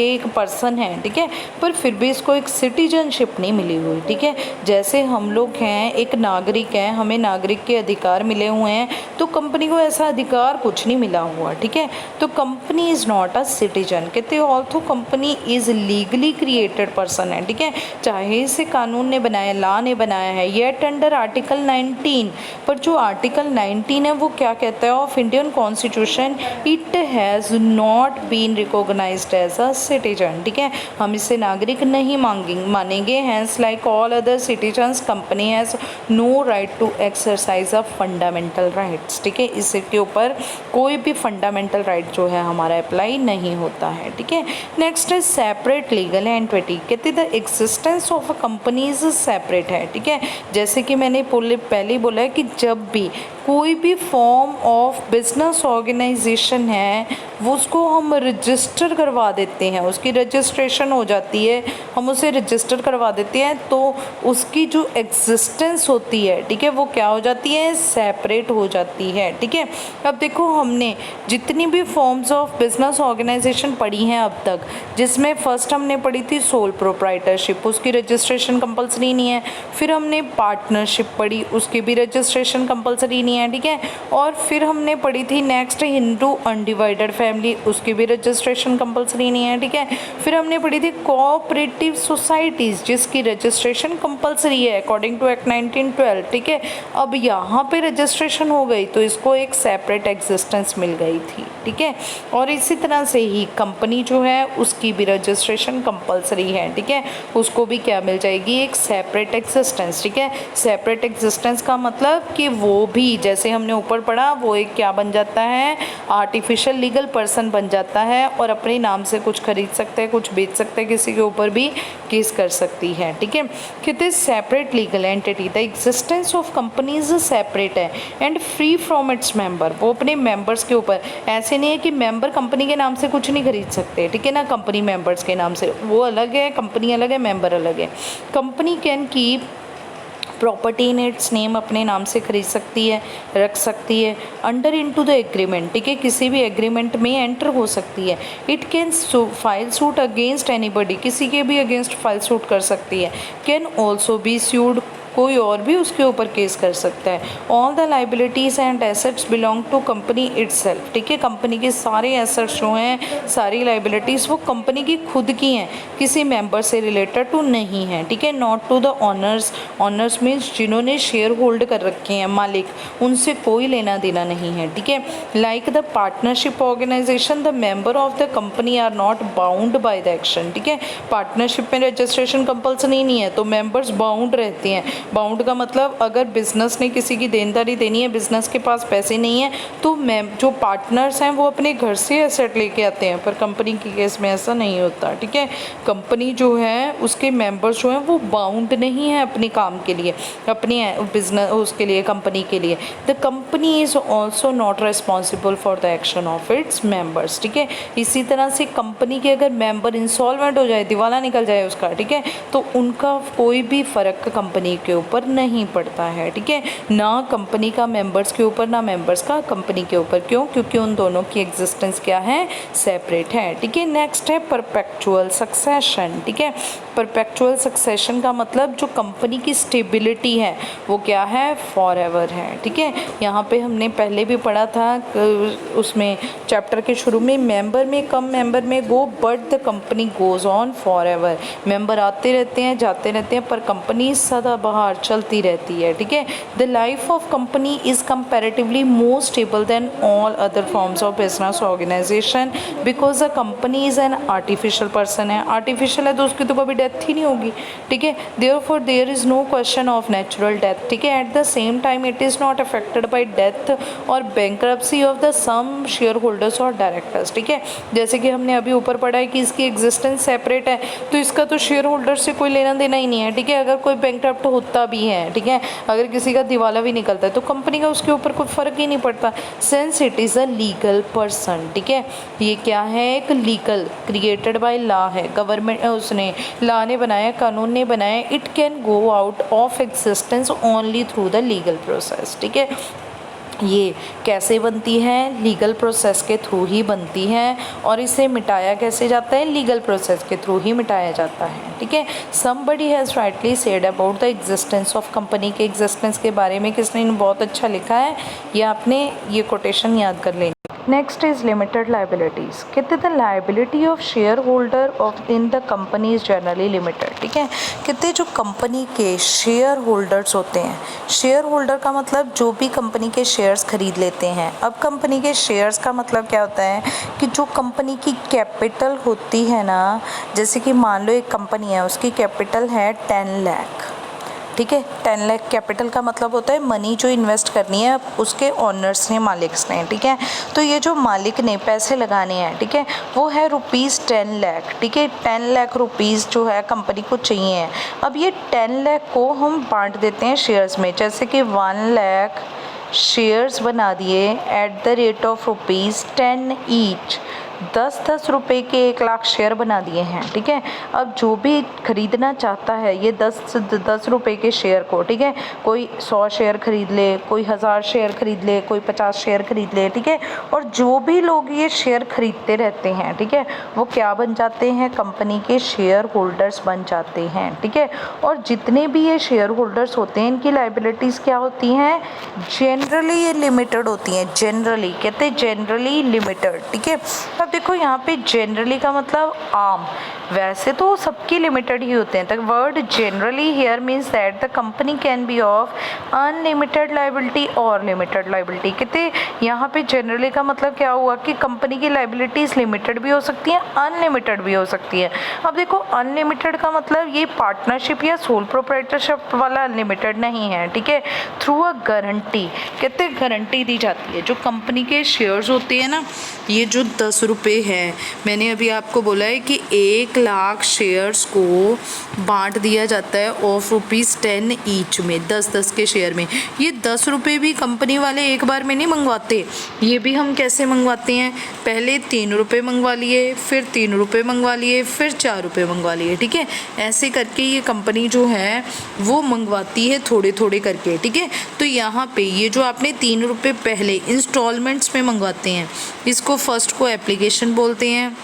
एक पर्सन है। ठीक है, पर फिर भी इसको एक सिटीजनशिप नहीं मिली हुई। ठीक है, जैसे हम लोग हैं एक नागरिक हैं, हमें नागरिक के अधिकार मिले हुए हैं, तो कंपनी को ऐसा अधिकार कुछ नहीं मिला हुआ। ठीक है, तो company is not a citizen. कहते हैं although company is legally created person है। ठीक है, चाहे इसे कानून ने बनाया, लॉ ने बनाया है, येट अंडर आर्टिकल 19, पर जो आर्टिकल 19 है वो क्या कहता है of Indian constitution, it has not been recognised as a citizen. ठीक है, हम इसे नागरिक नहीं मानेंगे। Hence like all other citizens company has no right to exercise of fundamental rights. ठीक है, इसके ऊपर कोई भी फंडामेंटल राइट जो है हमारा अप्लाई नहीं होता है। ठीक है, नेक्स्ट है सेपरेट लीगल एंटिटी। कहते the existence of a companies separate है। ठीक है, जैसे कि मैंने पहले ही बोला है कि जब भी कोई भी फॉर्म ऑफ बिजनेस ऑर्गेनाइजेशन है वो उसको हम रजिस्टर करवा देते हैं, उसकी रजिस्ट्रेशन हो जाती है, हम उसे रजिस्टर करवा देते हैं, तो उसकी जो एग्जिस्टेंस होती है, ठीक है, वो क्या हो जाती है, सेपरेट हो जाती है। ठीक है, अब देखो हमने जितनी भी फॉर्म्स ऑफ बिजनेस ऑर्गेनाइजेशन पढ़ी हैं अब तक, जिसमें फर्स्ट हमने पढ़ी थी सोल प्रोप्राइटरशिप, उसकी रजिस्ट्रेशन कंपलसरी नहीं है। फिर हमने पार्टनरशिप पढ़ी, उसकी भी रजिस्ट्रेशन कंपलसरी नहीं है। ठीक है, और फिर हमने पढ़ी थी नेक्स्ट हिंदू अनडिवाइडेड फैमिली, उसकी भी रजिस्ट्रेशन कंपलसरी नहीं है। ठीक है, फिर हमने पढ़ी थी कोऑपरेटिव सोसाइटीज़, जिसकी रजिस्ट्रेशन कंपलसरी है अकॉर्डिंग टू एक्ट 1912। ठीक है, अब यहाँ पे रजिस्ट्रेशन हो गई तो इसको एक सेपरेट एग्जिस्टेंस मिल गई थी। ठीक है, और इसी तरह से ही कंपनी जो है उसकी भी रजिस्ट्रेशन कंपलसरी है। ठीक है, उसको भी क्या मिल जाएगी, एक सेपरेट एग्जिस्टेंस। ठीक है, सेपरेट एग्जिस्टेंस का मतलब कि वो भी जैसे हमने ऊपर पढ़ा वो एक क्या बन जाता है, आर्टिफिशियल लीगल पर्सन बन जाता है और अपने नाम से कुछ खरीद सकता है, कुछ बेच सकता है, किसी के ऊपर भी केस कर सकती है। ठीक है, कहते हैं separate legal entity, the existence of companies separate है and free from its member. वो अपने मेंबर्स के ऊपर, ऐसे नहीं है कि मेंबर कंपनी के नाम से कुछ नहीं खरीद सकते। ठीक है ना, कंपनी मेंबर्स के नाम से, वो अलग है, कंपनी अलग है, मेंबर अलग है। Company can keep property in its name, अपने नाम से खरीद सकती है, रख सकती है, अंडर इनटू द एग्रीमेंट। ठीक है, किसी भी एग्रीमेंट में एंटर हो सकती है। It can file suit against anybody, किसी के भी अगेंस्ट फाइल सूट कर सकती है। कैन ऑल्सो बी स्यूड, कोई और भी उसके ऊपर केस कर सकता है। All the liabilities and assets belong to company itself. ठीक है, कंपनी के सारे एसेट्स जो हैं, सारी लाइबिलिटीज़ वो कंपनी की खुद की हैं, किसी मेंबर से रिलेटेड टू नहीं है। ठीक है, not to the owners. Owners means जिन्होंने शेयर होल्ड कर रखे हैं, मालिक, उनसे कोई लेना देना नहीं है। ठीक है, like the partnership organisation the member of the company are not bound by the action. ठीक है, पार्टनरशिप में रजिस्ट्रेशन कंपल्सरी नहीं है तो मेंबर्स बाउंड रहते हैं। बाउंड का मतलब अगर बिजनेस ने किसी की देनदारी देनी है, बिजनेस के पास पैसे नहीं है, तो जो पार्टनर्स हैं वो अपने घर से एसेट लेके आते हैं, पर कंपनी के केस में ऐसा नहीं होता। ठीक है, कंपनी जो है उसके मेंबर्स जो हैं वो बाउंड नहीं है अपने काम के लिए, अपने बिजनेस उसके लिए, कंपनी के लिए। The company is also not responsible for the action of its members. ठीक है, इसी तरह से कंपनी के अगर मेंबर इंसॉल्वेंट हो जाए, दिवाला निकल जाए उसका, ठीक है, तो उनका कोई भी फ़र्क कंपनी के ऊपर नहीं पड़ता है। ठीक है, ना कंपनी का मेंबर्स के ऊपर, ना मेंबर्स का कंपनी के ऊपर। क्यों? क्योंकि उन दोनों की एग्जिस्टेंस क्या है, सेपरेट है। ठीक है, नेक्स्ट है परपेचुअल सक्सेशन। ठीक है, परपेचुअल सक्सेशन का मतलब जो कंपनी की स्टेबिलिटी है वो क्या है, फॉर एवर है। ठीक है, यहाँ पे हमने पहले भी पढ़ा था उसमें चैप्टर के शुरू में, मेंबर में कम मेंबर में go but the company goes on for ever. Member आते रहते हैं, जाते रहते हैं, पर कंपनी सदाबहार चलती रहती है। ठीक है, the life of company is comparatively more stable than all other forms of business organisation because the company is an artificial person है। आर्टिफिशियल है तो उसकी तो कभी डेथ ही नहीं होगी। ठीक है, therefore there is no question of natural death. ठीक है, at the same time it is not affected by death और bankruptcy of the some shareholders और डायरेक्टर्स। ठीक है, जैसे कि हमने अभी ऊपर पढ़ा है कि इसकी एग्जिस्टेंस सेपरेट है, तो इसका तो शेयर होल्डर से कोई लेना देना ही नहीं है। ठीक है, अगर कोई बैंक्रप्ट होता भी है, ठीक है। अगर किसी का दिवाला भी निकलता है तो कंपनी का उसके ऊपर कोई फ़र्क ही नहीं पड़ता, since it is a legal person, ठीक है। ये क्या है, एक लीगल, क्रिएटेड बाय लॉ है, गवर्नमेंट उसने लॉ ने बनाया, कानून ने बनाया। It can go out of existence only through the legal process, ठीक है। ये कैसे बनती है, लीगल प्रोसेस के थ्रू ही बनती है, और इसे मिटाया कैसे जाता है, लीगल प्रोसेस के थ्रू ही मिटाया जाता है, ठीक है। Somebody has rightly said about the existence of company के एग्जिस्टेंस के बारे में किसने बहुत अच्छा लिखा है, या आपने ये कोटेशन याद कर लेनी। Next is limited liabilities. कहते the liability of shareholder of in the company is generally limited, ठीक है। कहते जो कंपनी के शेयर होल्डर्स होते हैं, शेयर होल्डर का मतलब जो भी कंपनी के शेयर्स खरीद लेते हैं। अब कंपनी के शेयर्स का मतलब क्या होता है कि जो कंपनी की कैपिटल होती है ना, जैसे कि मान लो एक कंपनी है, उसकी कैपिटल है 10 लाख, ठीक है। 10 लाख कैपिटल का मतलब होता है मनी जो इन्वेस्ट करनी है उसके ओनर्स ने, मालिक ने, ठीक है। तो ये जो मालिक ने पैसे लगाने हैं, ठीक है, वो है ₹10 लाख, ठीक है। 10 लाख रुपीज़ जो है कंपनी को चाहिए। अब ये 10 लाख को हम बांट देते हैं शेयर्स में, जैसे कि 1 लाख शेयर्स बना दिए at the rate of ₹10 each, 10-10 रुपये के 1 लाख शेयर बना दिए हैं, ठीक है। अब जो भी खरीदना चाहता है ये 10 रुपये के शेयर को, ठीक है, कोई 100 शेयर खरीद ले, कोई 1000 शेयर खरीद ले, कोई 50 शेयर खरीद ले, ठीक है। और जो भी लोग ये शेयर खरीदते रहते हैं, ठीक है, वो क्या बन जाते हैं, कंपनी के शेयर होल्डर्स बन जाते हैं, ठीक है। और जितने भी ये शेयर होल्डर्स होते हैं इनकी लाइबिलिटीज़ क्या होती हैं, जनरली ये लिमिटेड होती हैं। जनरली कहते हैं जनरली लिमिटेड, ठीक है। अब देखो यहाँ पे जनरली का मतलब आम, वैसे तो सबकी लिमिटेड ही होते हैं। The word generally here means that the company can B of unlimited liability और लिमिटेड लाइबिलिटी। कहते यहाँ पे जनरली का मतलब क्या हुआ कि कंपनी की लाइबिलिटीज़ लिमिटेड भी हो सकती हैं, अनलिमिटेड भी हो सकती है। अब देखो अनलिमिटेड का मतलब ये पार्टनरशिप या सोल प्रोप्राइटरशिप वाला अनलिमिटेड नहीं है, ठीक है। थ्रू अ गारंटी, कहते गारंटी दी जाती है। जो कंपनी के शेयर्स होते हैं ना, ये जो 10 रुपये है, मैंने अभी आपको बोला है कि 1 लाख शेयर्स को बांट दिया जाता है ऑफ ₹10 ईच में, 10-10 के शेयर में। ये 10 रुपये भी कंपनी वाले एक बार में नहीं मंगवाते, ये भी हम कैसे मंगवाते हैं, पहले 3 रुपये मंगवा लिए, फिर 3 रुपये मंगवा लिए, फिर 4 रुपये मंगवा लिए, ठीक है। ऐसे करके ये कंपनी जो है वो मंगवाती है थोड़े थोड़े करके, ठीक है। तो यहाँ पे ये जो आपने 3 रुपये पहले इंस्टॉलमेंट्स में मंगवाते हैं, इसको फर्स्ट को एप्लीकेशन बोलते हैं,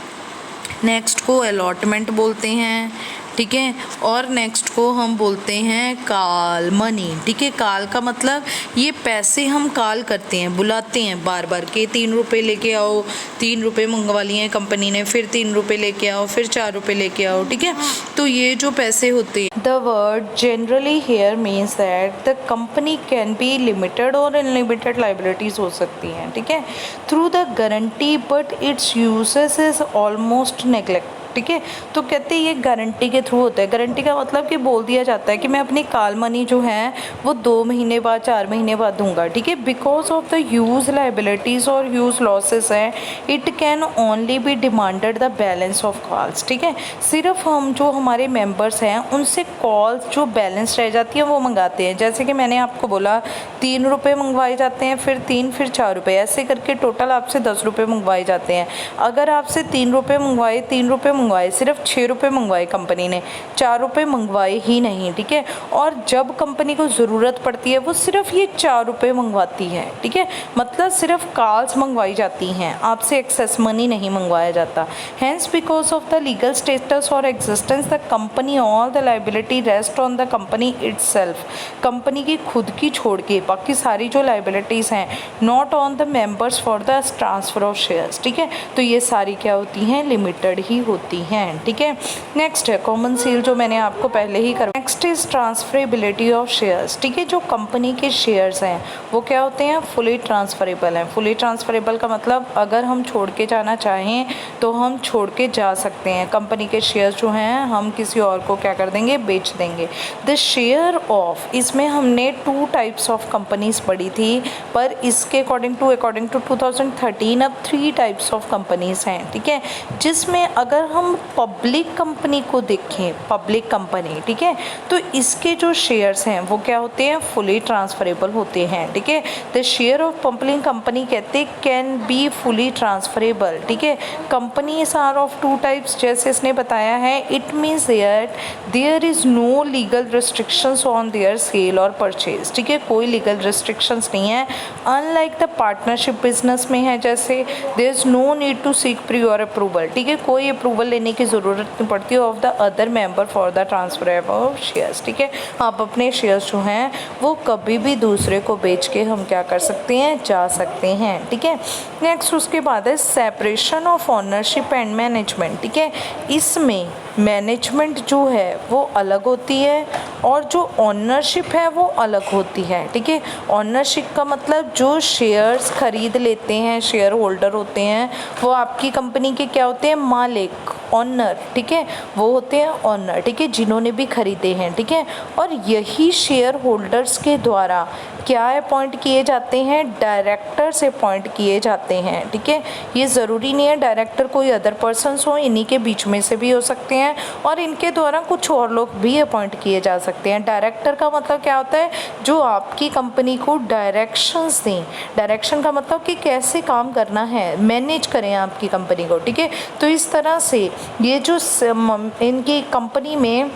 नेक्स्ट को अलॉटमेंट बोलते हैं, ठीक है, और नेक्स्ट को हम बोलते हैं कॉल मनी, ठीक है। कॉल का मतलब ये पैसे हम कॉल करते हैं, बुलाते हैं बार बार के 3 रुपये लेके आओ, 3 रुपये मंगवा लिए हैं कंपनी ने, फिर 3 रुपये लेके आओ, फिर 4 रुपये लेके आओ, ठीक है। तो ये जो पैसे होते हैं, the word generally here means that the company can be limited or unlimited liabilities हो सकती हैं, ठीक है, through the guarantee, but its uses is almost neglect, ठीक है। तो कहते हैं ये गारंटी के थ्रू होता है। गारंटी का मतलब कि बोल दिया जाता है कि मैं अपनी कॉल मनी जो है वो 2 महीने बाद, 4 महीने बाद दूंगा, ठीक है। Because of the huge liabilities और ह्यूज लॉसेस है, it can only B demanded the balance of calls, ठीक है। सिर्फ हम जो हमारे मेंबर्स हैं उनसे कॉल्स जो बैलेंस रह जाती है वो मंगाते हैं। जैसे कि मैंने आपको बोला 3 रुपये मंगवाए जाते हैं, फिर 3, फिर 4 रुपये, ऐसे करके टोटल आपसे 10 रुपये मंगवाए जाते हैं। अगर आपसे 3 रुपये मंगवाए, 3 रुपये मंगवाए, सिर्फ 6 रुपये मंगवाए कंपनी ने, 4 रुपये मंगवाए ही नहीं, ठीक है। और जब कंपनी को ज़रूरत पड़ती है वो सिर्फ ये 4 रुपये मंगवाती है, ठीक है। मतलब सिर्फ कॉल्स मंगवाई जाती हैं, आपसे एक्सेस मनी नहीं मंगवाया जाता। Hence because of the legal status और existence the company all the liability rest on the company itself. Company की खुद की छोड़ के बाकी सारी जो लाइबिलिटीज़ हैं, not on the members for the transfer of shares, ठीक है। तो ये सारी क्या होती हैं, लिमिटेड ही होती हैं, ठीक है। नेक्स्ट है कॉमन सील, जो मैंने आपको पहले ही कर। Next is transferability of shares, ठीक है। जो कंपनी के शेयर्स हैं वो क्या होते हैं, फुली ट्रांसफरेबल हैं। फुली ट्रांसफरेबल का मतलब अगर हम छोड़ के जाना चाहें तो हम छोड़ के जा सकते हैं। कंपनी के शेयर्स जो हैं हम किसी और को क्या कर देंगे, बेच देंगे। द शेयर ऑफ, इसमें हमने 2 टाइप्स ऑफ कंपनीज पढ़ी थी, पर इसके अकॉर्डिंग टू 2013 अब 3 टाइप्स ऑफ कंपनीज हैं, ठीक है। जिसमें अगर हम पब्लिक कंपनी को देखें, पब्लिक कंपनी, ठीक है, तो इसके जो शेयर्स हैं वो क्या होते हैं, फुली ट्रांसफरेबल होते हैं, ठीक है। The share of public company कहते हैं कैन बी फुली ट्रांसफरेबल, ठीक है। Companies are of two types, जैसे इसने बताया है, it means that there is no legal restrictions on their sale or purchase, ठीक है, कोई लीगल रिस्ट्रिक्शंस नहीं है। अनलाइक द पार्टनरशिप बिजनेस में है जैसे, there is no need to seek prior approval, ठीक है, कोई अप्रूवल लेने की ज़रूरत नहीं पड़ती of the other member for the transfer of shares, ठीक है। आप अपने शेयर्स जो हैं वो कभी भी दूसरे को बेच के हम क्या कर सकते हैं, जा सकते हैं, ठीक है। नेक्स्ट उसके बाद है separation of ownership and management, ठीक है। इसमें मैनेजमेंट जो है वो अलग होती है और जो ओनरशिप है वो अलग होती है, ठीक है। ओनरशिप का मतलब जो शेयर्स खरीद लेते हैं, शेयर होल्डर होते हैं, वो आपकी कंपनी के क्या होते हैं, मालिक, ऑनर, ठीक है, वो होते हैं ऑनर, ठीक है, जिन्होंने भी खरीदे हैं, ठीक है। और यही शेयर होल्डर्स के द्वारा क्या अपॉइंट किए जाते हैं, डायरेक्टर्स अपॉइंट किए जाते हैं, ठीक है। ये ज़रूरी नहीं है डायरेक्टर कोई अदर पर्सन्स हो, इन्हीं के बीच में से भी हो सकते हैं और इनके द्वारा कुछ और लोग भी अपॉइंट किए जा सकते हैं। डायरेक्टर का मतलब क्या होता है, जो आपकी कंपनी को डायरेक्शंस दें, डायरेक्शन का मतलब कि कैसे काम करना है, मैनेज करें आपकी कंपनी को, ठीक है। तो इस तरह से ये जो इनकी कंपनी में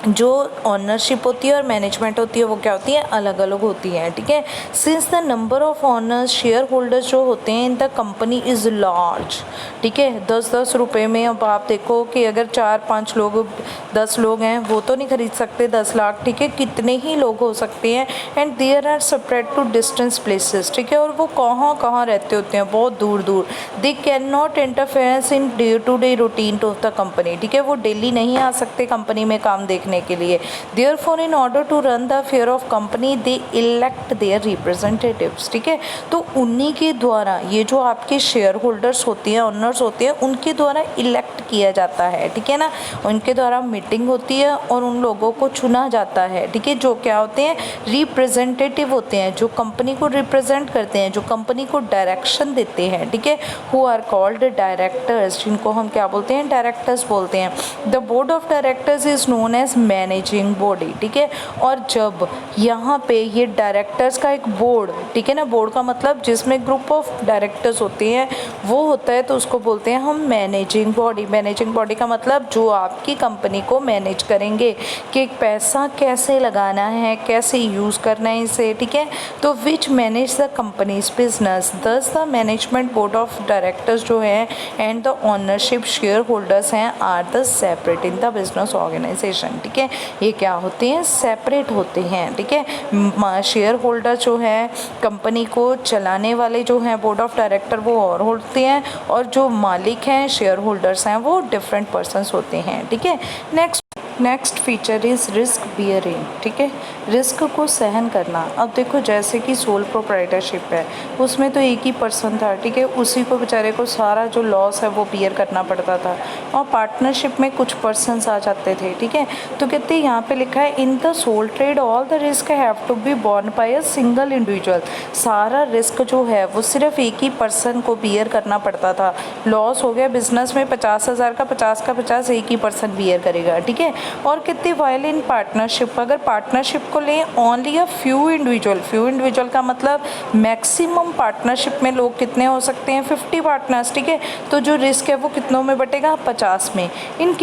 जो ऑनरशिप होती है और मैनेजमेंट होती है वो क्या होती है, अलग अलग होती है, ठीक है। Since the number of honours, share holders जो होते हैं इन द कंपनी इज़ लार्ज, ठीक है, 10-10 रुपये में, अब आप देखो कि अगर 4-5 लोग, 10 लोग हैं वो तो नहीं खरीद सकते 10 लाख, ठीक है, कितने ही लोग हो सकते हैं। And there are separate to distance places, ठीक है, और वो कहाँ कहाँ रहते होते हैं, बहुत दूर दूर। They can not interference in day to day routine of the company, ठीक है, वो डेली नहीं आ सकते कंपनी में काम देखने के लिए। Therefore in order to run the affair of company they elect their representatives, ठीक है, तो उन्हीं के द्वारा ये जो आपके शेयर होल्डर्स होती हैं, ऑनर्स होते हैं, उनके द्वारा इलेक्ट किया जाता है, ठीक है ना। उनके द्वारा मीटिंग होती है और उन लोगों को चुना जाता है, ठीक है, जो क्या होते हैं, रिप्रेजेंटेटिव होते हैं, जो कंपनी को रिप्रेजेंट करते हैं, जो कंपनी को डायरेक्शन देते हैं, ठीक है, हु आर कॉल्ड डायरेक्टर्स, जिनको हम क्या बोलते हैं, डायरेक्टर्स बोलते हैं। The board of directors is known as managing body, ठीक है। और जब यहाँ पे ये डायरेक्टर्स का एक बोर्ड, ठीक है ना, बोर्ड का मतलब जिसमें ग्रुप ऑफ डायरेक्टर्स होते हैं वो होता है, तो उसको बोलते हैं हम मैनेजिंग बॉडी। मैनेजिंग बॉडी का मतलब जो आपकी कंपनी को मैनेज करेंगे कि पैसा कैसे लगाना है, कैसे यूज़ करना है इसे, ठीक है, तो which manage the company's business. Thus the management board of directors जो है and the ownership shareholders हैं are the separate in the business organisation, ठीक है, ये क्या होते हैं, सेपरेट होते हैं, ठीक है। शेयर होल्डर जो है, कंपनी को चलाने वाले जो हैं बोर्ड ऑफ डायरेक्टर, वो और होते हैं, और जो मालिक हैं, शेयर होल्डर्स हैं, वो डिफरेंट पर्सन्स होते हैं, ठीक है। Next feature is risk bearing, ठीक है, रिस्क को सहन करना। अब देखो जैसे कि सोल प्रोप्राइटरशिप है, उसमें तो एक ही पर्सन था, ठीक है, उसी को बेचारे को सारा जो लॉस है वो बियर करना पड़ता था, और पार्टनरशिप में कुछ पर्सन्स आ जाते थे, ठीक है। तो कहते हैं यहाँ पे लिखा है in the sole trade all the risk have to be borne by a single individual. सारा रिस्क जो है वो सिर्फ एक ही पर्सन को बियर करना पड़ता था। लॉस हो गया बिजनेस में 50,000 का, 50 का 50 एक ही पर्सन बियर करेगा, ठीक है। और कितनी वाइल इन पार्टनरशिप, अगर पार्टनरशिप को लें ओनली अ फ्यू इंडिविजुअल का मतलब मैक्सिमम पार्टनरशिप में लोग कितने हो सकते हैं, 50 पार्टनर्स, ठीक है, तो जो रिस्क है वो कितनों में बटेगा, 50 में। In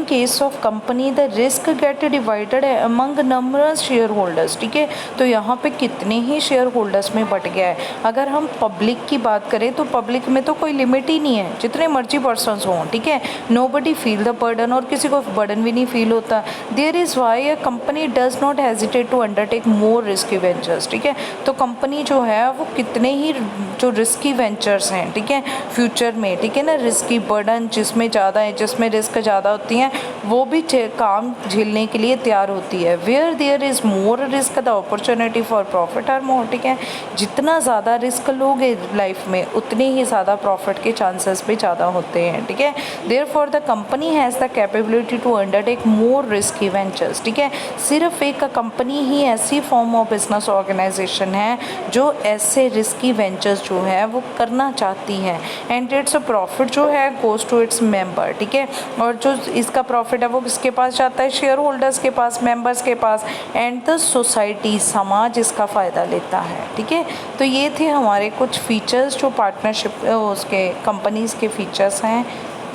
case of company the risk gate divided among numbers share holders, ठीक है, तो यहाँ पे कितने ही शेयर होल्डर्स में बट गया है। अगर हम पब्लिक की बात करें तो पब्लिक में तो कोई लिमिट ही नहीं है, जितने मर्जी पर्सनस हों, ठीक है, नोबडी फील द बर्डन, और किसी को बर्डन भी नहीं फील होता। There is why a company does not hesitate to undertake more risky ventures, ठीक है, तो कंपनी जो है वो कितने ही जो रिस्की वेंचर्स हैं, ठीक है, फ्यूचर में, ठीक है ना, रिस्की बर्डन जिसमें ज़्यादा है, जिसमें रिस्क ज़्यादा होता होती हैं वो भी काम झेलने के लिए तैयार होती है। Where there is more risk the opportunity for profit are more, ठीक है। जितना ज़्यादा रिस्क लोगे लाइफ में उतने ही ज़्यादा प्रॉफिट के चांसेस भी ज़्यादा होते हैं, ठीक है। Therefore the company has the capability to undertake more risky ventures, ठीक है। सिर्फ एक कंपनी ही ऐसी फॉर्म ऑफ बिजनेस ऑर्गेनाइजेशन है जो ऐसे रिस्की वेंचर्स जो है वो करना चाहती है। एंड इट्स प्रॉफिट जो है गोज टू इट्स मेंबर, ठीक है। और जो इसका प्रॉफिट है वो किसके पास जाता है? शेयर होल्डर्स के पास, मेंबर्स के पास, एंड द सोसाइटी, समाज इसका फ़ायदा लेता है, ठीक है। तो ये थे हमारे कुछ फीचर्स जो पार्टनरशिप उसके कंपनीज़ के फीचर्स हैं।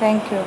Thank you.